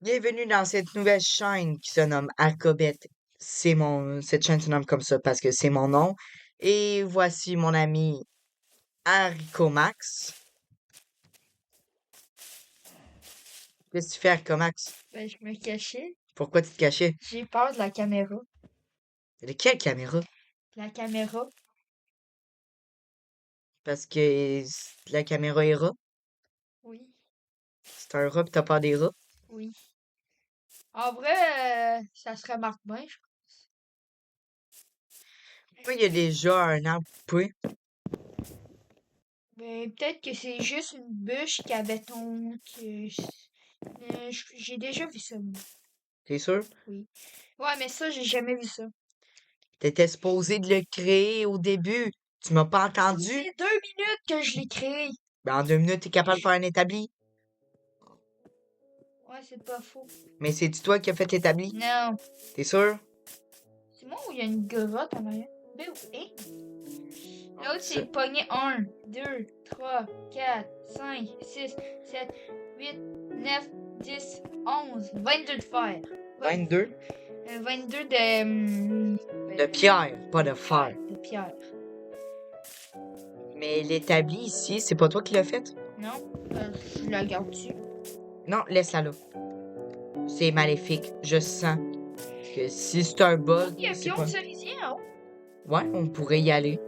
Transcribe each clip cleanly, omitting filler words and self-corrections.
Bienvenue dans cette nouvelle chaîne qui se nomme Arcobet. Cette chaîne se nomme comme ça parce que c'est mon nom. Et voici mon ami Aricomax. Qu'est-ce que tu fais, Aricomax? Ben, je me cachais. Pourquoi tu te cachais? J'ai peur de la caméra. De quelle caméra? La caméra? Parce que la caméra est rat. Oui. C'est un rat pis t'as peur des rats. Oui. En vrai, ça se remarque bien, je pense. Pourquoi il y a déjà un arbre coupé? Ben, peut-être que c'est juste une bûche qui avait j'ai déjà vu ça, moi. T'es sûr? Oui. Ouais, mais ça, j'ai jamais vu ça. T'étais supposé de le créer au début. Tu m'as pas entendu? C'est 2 minutes que je l'ai créé. Ben, en 2 minutes, t'es capable de faire un établi. Ouais, c'est pas faux. Mais c'est-tu toi qui as fait l'établi? Non. T'es sûr? C'est moi où il y a une grotte en arrière? Ben, hein? L'autre, Ça- c'est pogné 1, 2, 3, 4, 5, 6, 7, 8, 9, 10, 11, 22 de fer. 22? 22 de... De pierre, pas de fer. ouais, de pierre. Mais l'établi ici, c'est pas toi qui l'as fait? Non? Je la garde dessus. Non, laisse-la là. C'est maléfique, je sens. Que si c'est un bug, Il y a un c'est pion pas... de cerisier en haut. Ouais, on pourrait y aller.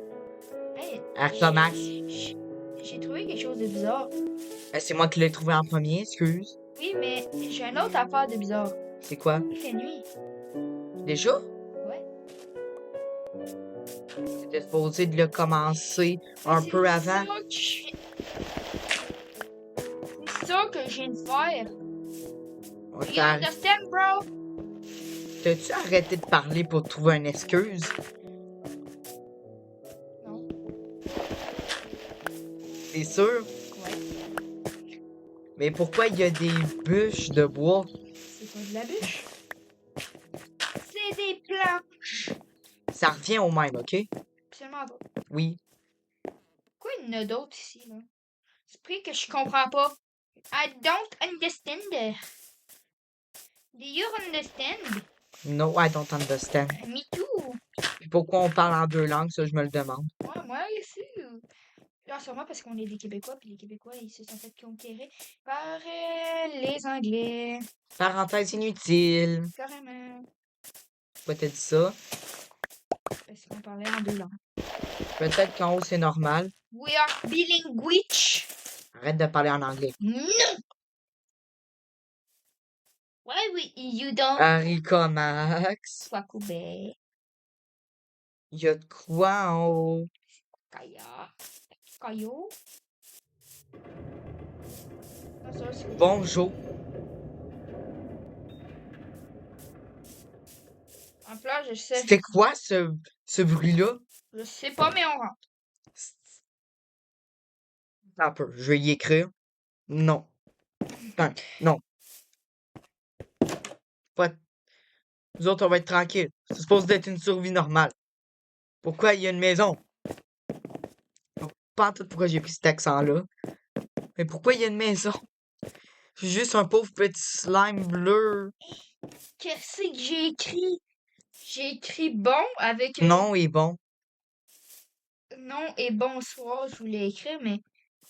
Hey, Artomax, j'ai trouvé quelque chose de bizarre. c'est moi qui l'ai trouvé en premier, excuse. Oui, mais j'ai une autre affaire de bizarre. C'est quoi? Il fait nuit. Déjà? Ouais. C'était supposé de le commencer un peu avant. C'est ça que je viens de faire. On You t'a- understand, bro? T'as-tu arrêté de parler pour trouver une excuse? Non. C'est sûr? Ouais. Mais pourquoi il y a des bûches de bois? C'est pas de la bûche. C'est des planches. Ça revient au même, ok? Absolument pas. Oui. Pourquoi il y en a d'autres ici, là? C'est pris que je comprends pas. I don't understand. Do you understand? No, I don't understand. Me too. Puis pourquoi on parle en deux langues, ça, je me le demande. Ouais, moi aussi. Là, sûrement parce qu'on est des Québécois, puis les Québécois, ils se sont fait conquérir par les Anglais. Parenthèse inutile. Carrément. Pourquoi t'as dit ça? Parce qu'on parlait en deux langues. Peut-être qu'en haut, c'est normal. We are bilinguish. Arrête de parler en anglais. No! Why you don't? Harika Max. Sois couvert. Il y a de quoi en haut? Kaya. Caillou. Ah, ça, c'est... Bonjour. En plus, je sais. C'était quoi ce bruit-là? Je sais pas, mais on rentre. Attends un peu, je vais y écrire. Non. Attends, non. Pas... Nous autres, on va être tranquilles. C'est supposé d'être une survie normale. Pourquoi il y a une maison? Pas en tout pourquoi j'ai pris cet accent-là. Mais pourquoi il y a une maison? Je suis juste un pauvre petit slime bleu. Qu'est-ce que j'ai écrit? J'ai écrit bon avec Non est bon. non et bonsoir, je voulais écrire, mais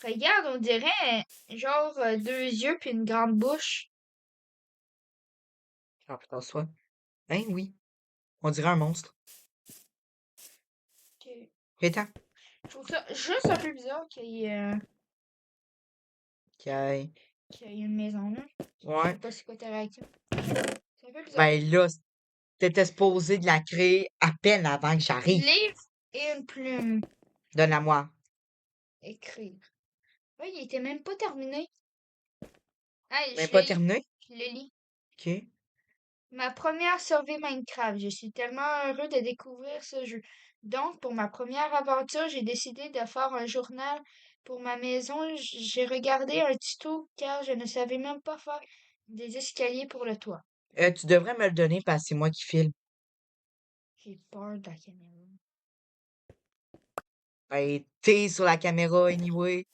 regarde, on dirait genre deux yeux puis une grande bouche. Ah, putain, soit. Hein, oui. On dirait un monstre. Que- Attends. Je trouve ça juste un peu bizarre Ok. qu'il y ait une maison là. Je Ouais. sais pas c'est quoi ta réaction. C'est un peu bizarre. Ben là, t'étais supposé de la créer à peine avant que j'arrive. Livre et une plume. Donne-la-moi. Écrire. Ouais, il était même pas terminé. Hey, Mais je le pas lis. terminé? Je le lis. Ok. Ma première survie Minecraft. Je suis tellement heureux de découvrir ce jeu. Donc, pour ma première aventure, j'ai décidé de faire un journal pour ma maison. J'ai regardé un tuto car je ne savais même pas faire des escaliers pour le toit. Tu devrais me le donner parce que c'est moi qui filme. J'ai peur de la caméra. Ben, t'es sur la caméra anyway.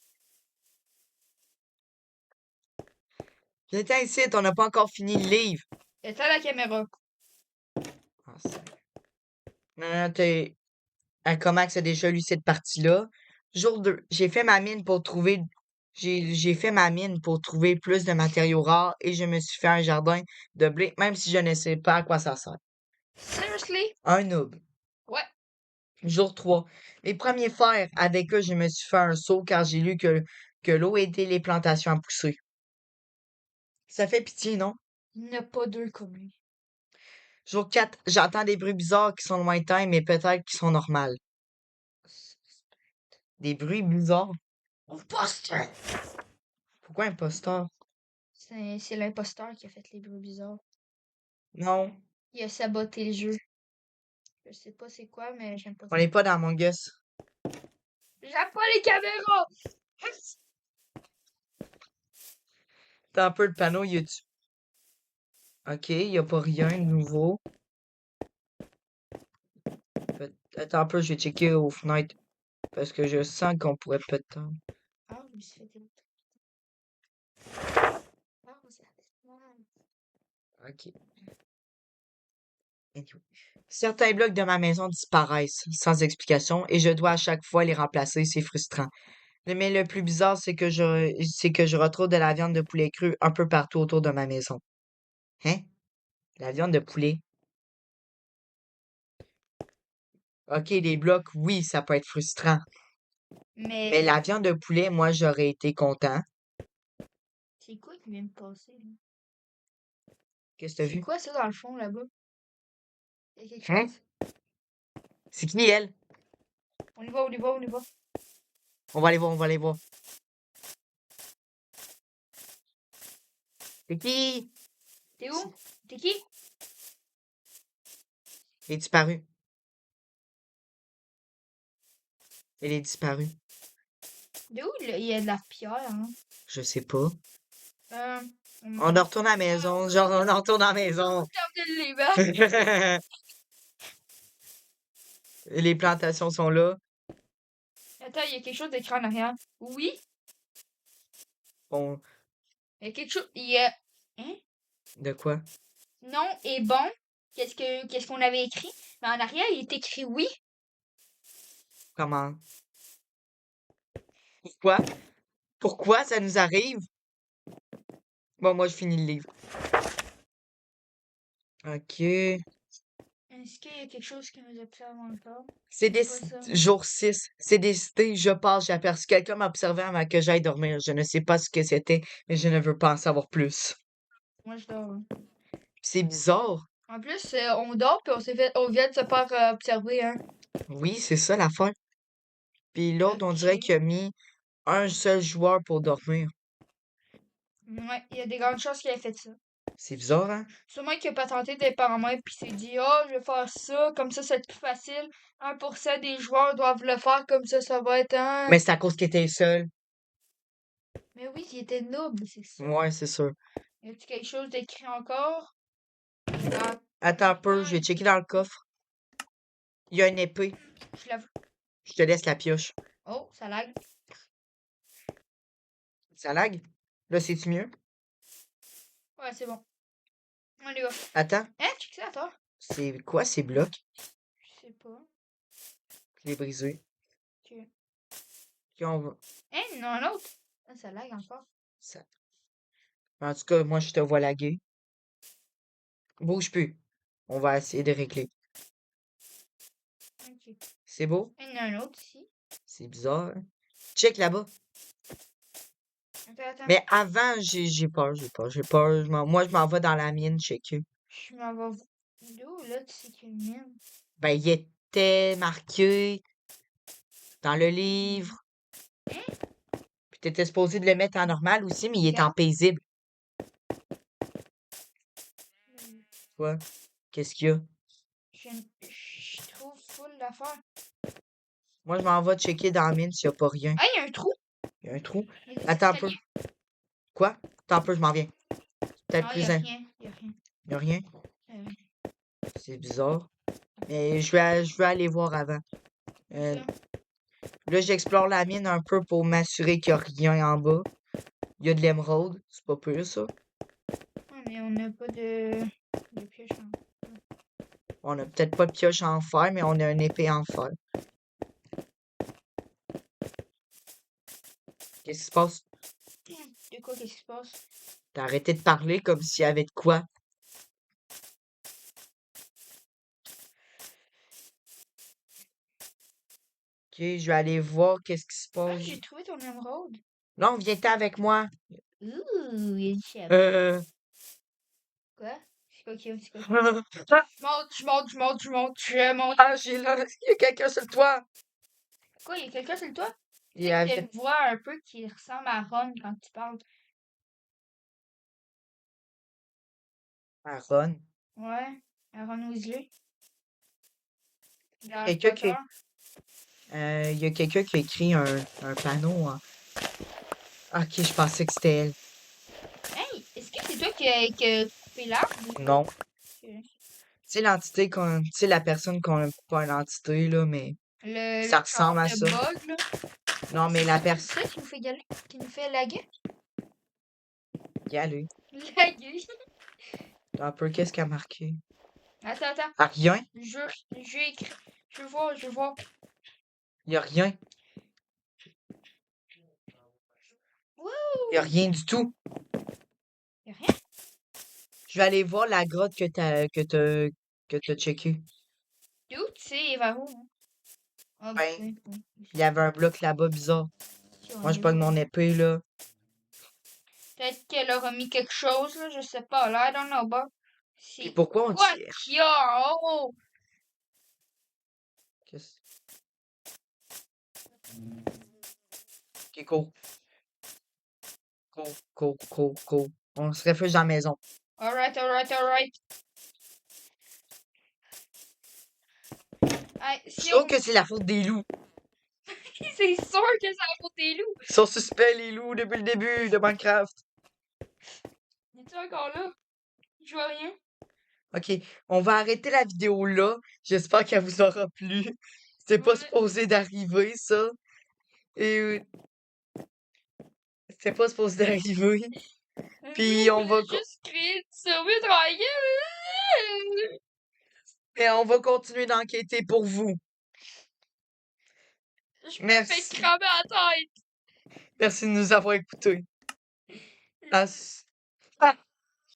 Viens ici, on n'a pas encore fini le livre. Éteins la caméra. Ah, non, non, Comax a déjà lu cette partie-là. Jour 2, j'ai fait ma mine pour trouver. J'ai fait ma mine pour trouver plus de matériaux rares et je me suis fait un jardin de blé, même si je ne sais pas à quoi ça sert. Seriously? Un noob. Ouais. Jour 3. Les premiers fers, avec eux, je me suis fait un saut car j'ai lu que l'eau aidait les plantations à pousser. Ça fait pitié, non? Il n'y en a pas deux comme lui. Jour 4, j'entends des bruits bizarres qui sont lointains, mais peut-être qui sont normaux. Des bruits bizarres? Imposteur! Pourquoi imposteur? C'est l'imposteur qui a fait les bruits bizarres. Non, Il a saboté le jeu. Je sais pas c'est quoi, mais j'aime pas on ça. n'est pas dans Among Us. J'aime pas les caméras! T'as un peu le panneau YouTube. Ok, il n'y a pas rien de nouveau. Attends un peu, je vais checker aux fenêtres. Parce que je sens qu'on pourrait peut-être. Ah, je me suis fait des... Ah, c'est... Ok. Anyway. Certains blocs de ma maison disparaissent sans explication et je dois à chaque fois les remplacer. C'est frustrant. Mais le plus bizarre, c'est que je retrouve de la viande de poulet crue un peu partout autour de ma maison. Hein? La viande de poulet. Ok, les blocs, oui, ça peut être frustrant. Mais Mais la viande de poulet, moi, j'aurais été content. c'est quoi qui vient de passer, là? Qu'est-ce que t'as C'est vu? quoi ça dans le fond là-bas? Il y a quelque Hein? chose? C'est qui elle? On y va, on y va, on y va. On va aller voir, on va aller voir. C'est qui? T'es où? T'es qui? Elle est disparue. Elle est disparue. De où il y a de la pierre, hein? Je sais pas. Euh, On en retourne à la maison. Genre, on en retourne à la maison. termine le livre. Les plantations sont là. Attends, il y a quelque chose d'écrit en arrière. Oui? Bon, Il y a quelque chose. Il y a. Hein? de quoi? Non et bon. Qu'est-ce qu'on avait écrit? Mais en arrière, il est écrit oui. Comment? Pourquoi? Pourquoi ça nous arrive? Bon, moi, je finis le livre. Ok. Est-ce qu'il y a quelque chose qui nous observe encore? C'est Pas ça. jour 6. C'est décidé. Je pars. J'ai aperçu quelqu'un m'observait avant que j'aille dormir. Je ne sais pas ce que c'était, mais je ne veux pas en savoir plus. Moi, je dors. Hein. C'est bizarre. En plus, on dort puis on vient de se faire observer, hein. Oui, c'est ça l'affaire. Puis l'autre, on dirait Ok. qu'il a mis un seul joueur pour dormir. Ouais, il y a des grandes chances qu'il ait fait ça. C'est bizarre, hein? Sûrement qu'il a pas tenté des paramètres puis s'est dit, oh, je vais faire ça, comme ça c'est plus facile. 1% des joueurs doivent le faire, comme ça va être un. Mais c'est à cause qu'il était seul. Mais oui, il était noble, c'est ça. Ouais, c'est sûr. Y a-t-il quelque chose d'écrit encore? Ah, Attends un peu, je vais checker dans le coffre. Il y a une épée. je la... Je te laisse la pioche. Oh, ça lag. Ça lag? Là, c'est-tu mieux? Ouais, c'est bon. On y va. Attends, Hein, check ça, toi? c'est quoi ces blocs? Je sais pas. Je l'ai brisé. Ok. Ok, on va. Hein, non, un autre. Ah, ça lag encore. Ça... En tout cas, moi, je te vois laguer. Bouge plus. On va essayer de régler. Ok. C'est beau? Il y en a un autre ici. C'est bizarre, hein? Check là-bas. Attends. Mais avant, j'ai peur, j'ai peur, j'ai peur. Moi, je m'en vais dans la mine checker. Je m'en vais. D'où, là, tu sais qu'il y a une mine? Ben, il était marqué dans le livre. Puis t'étais supposé de le mettre en normal aussi, mais il est en Regarde. paisible. Quoi? Qu'est-ce qu'il y a? Je trouve full d'affaires. Moi, je m'en vais checker dans la mine s'il n'y a pas rien. Ah, il y a un trou. Il y a un trou. Il y a des Attends un peu. escaliers. Quoi? Attends un peu, je m'en viens. Peut-être Non, il plus y a un. rien. Il y a rien. Il n'y a rien? Euh, C'est bizarre. Mais je vais aller voir avant. Euh, ça. là, j'explore la mine un peu pour m'assurer qu'il n'y a rien en bas. Il y a de l'émeraude. C'est pas pire, ça. on n'a pas de pioche en... On a peut-être pas de pioche en fer, mais on a une épée en fer. Qu'est-ce qui se passe? De quoi qu'est-ce qui se passe? T'as arrêté de parler comme s'il y avait de quoi. Ok, je vais aller voir qu'est-ce qui se Ah, passe. j'ai trouvé ton émeraude. Non, viens-t'en avec moi. Ouh, il y a du chef. Quoi? C'est quoi qu'il y a? C'est quoi qu'il y a? Je monte. Ah, j'ai là. Il y a quelqu'un sur le toit. Quoi, il y a quelqu'un sur le toit? Il Tu y sais a qu'il y a une voix un peu qui ressemble à Ron quand tu parles. Aaron. Ouais, à Ron Weasley. Dans Harry Quelqu'un qui... Potter. Il y a quelqu'un qui a écrit un panneau. Ok, je pensais que c'était elle. Hey, est-ce que c'est toi qui a coupé l'arbre? Non. Ok. Tu sais, l'entité qu'on. Tu sais, la personne qu'on a pas une entité, là, mais. Le Ça genre ressemble à de ça. bug, là. Non, mais la personne. C'est ça qui nous fait galer, qui nous fait laguer. Allez. Laguer. Un peu, qu'est-ce qu'elle a marqué? Attends. Ah, rien? Je vais écrire. Je vais voir. Il y a rien. Wouh! Il y a rien du tout. Y'a rien? Je vais aller voir la grotte que t'as checké. D'où tu sais, vers où? Hein? Ah, Ben, oui. il y avait un bloc là-bas bizarre. Moi, je Peut-être pogne mon épée, là. qu'elle aura mis quelque chose, là, je sais pas. Là, I don't know, but... Puis C'est pourquoi on quoi tire? qu'il y a? Oh! Qu'est-ce... Ok, cool. Cool. On se réfugie dans la maison. Alright. Hey, Je si trouve on... que c'est la faute des loups. C'est sûr que ça va pour des loups! Ils sont suspects, les loups, depuis le début de Minecraft. Es-tu encore là? Je vois rien. Ok, on va arrêter la vidéo là. J'espère qu'elle vous aura plu. C'était pas Ouais. supposé d'arriver, ça. Et c'était pas supposé d'arriver. Puis Nous, on va, juste créer du service tranquille. et on va continuer d'enquêter pour vous. Je me fais Merci. cramer la tête. Merci de nous avoir écoutés.